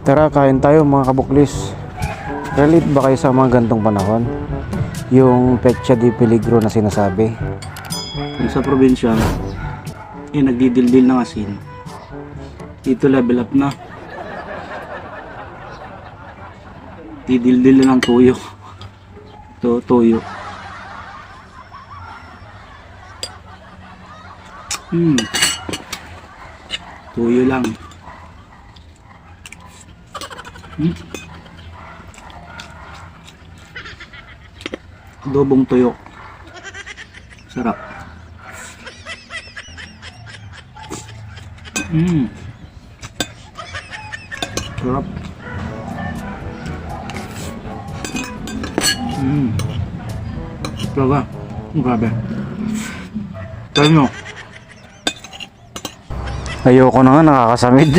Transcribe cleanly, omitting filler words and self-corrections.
Tara, kain tayo mga kabuklis. Relate ba kayo sa mga gantong panahon? Yung petsa di peligro na sinasabi. Kung sa probinsya, nagdidildil ng asin. Dito level up na. Didildil na ng tuyo. Ito, tuyo. Tuyo lang. Adobong tuyo. Sarap. Sarap. Talaga. Grabe. Try nyo. Ayoko na nga, nakakasamid.